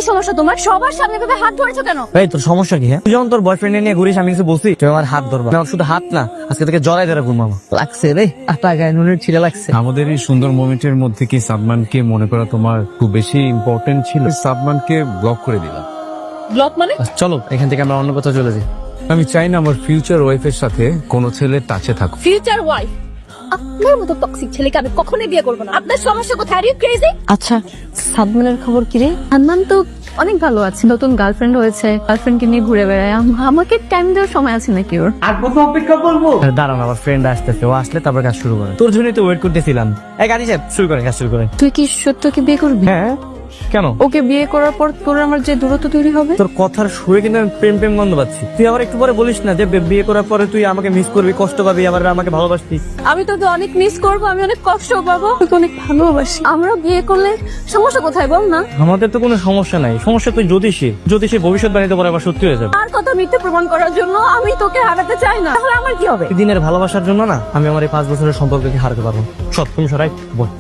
কি সমস্যা তোমার? সবার সামনে ভাবে হাত ধরেছো কেন? এই তোর সমস্যা কি? হ্যাঁ, তুই যখন তোর বয়ফ্রেন্ড নিয়ে ঘুরিস আমি কিছু বলছি? তুই আমার হাত ধরবা? আমার শুধু হাত না, আজকে থেকে জড়াই ধরে ঘুরমামা লাগছে রে। টাকায় নুনের ছিঁড়ে লাগছে। আমাদের এই সুন্দর মোমেন্টের মধ্যে কি সাদমানকে মনে করা তোমার খুব বেশি ইম্পর্টেন্ট ছিল? সাদমানকে ব্লক করে দিলাম। ব্লক মানে? চলো এখান থেকে আমরা অন্য কোথাও চলে যাই। আমি চাই না আমার ফিউচার ওয়াইফের সাথে কোনো ছেলে টাচে থাকুক। Future wife? আপনার মতো টক্সিক ছেলেকে আমি কখনোই বিয়ে করবো না। আপনার সমস্যা কোথায়? Are you crazy? আচ্ছা, সাদমানের খবর কি রে? সাদমান তো অনেক ভালো আছে, নতুন গার্লফ্রেন্ড হয়েছে, গার্লফ্রেন্ডকে নিয়ে ঘুরে বেড়ায়। আমাকে টাইম দেওয়ার সময় আছে নাকি ওর? দাঁড়ান, আমার ফ্রেন্ড আসতেছে, ও আসলে তারপর কাজ শুরু করে। তোর জন্যই তো ওয়েট করতেছিলাম। এই গাড়ি সাহেব শুরু করে, কাজ শুরু করে। তুই কি সত্যকে বিয়ে করবি? হ্যাঁ, কেন? ওকে বিয়ে করার পর তোর আমার যে দূরত্ব তৈরি হবে? তোর কথার সুরে কিন্তু আমি প্রেম প্রেম গন্ধ পাচ্ছি। তুই আবার একটু পরে বলিস না যে বিয়ে করার পরে তুই আমাকে মিস করবি, কষ্ট পাবি, আবার আমাকে ভালোবাসবি। আমি তোকে অনেক মিস করবো, আমি অনেক কষ্ট পাবো, তোকে অনেক ভালোবাসি। আমরা বিয়ে করলে সমস্যা কোথায় বল না? আমাদের তো কোনো সমস্যা নাই, সমস্যা তুই জ্যোতিষী ভবিষ্যৎবাণীতে পরে আবার সত্যি হয়ে যাবে। আর কথা মিথ্যে প্রমাণ করার জন্য আমি তোকে হারাতে চাই না, তাহলে আমার কি হবে? দিনের ভালোবাসার জন্য না আমি আমার এই 5 বছরের সম্পর্ককে হারাতে পারবো। সব তুমি সরাই বল।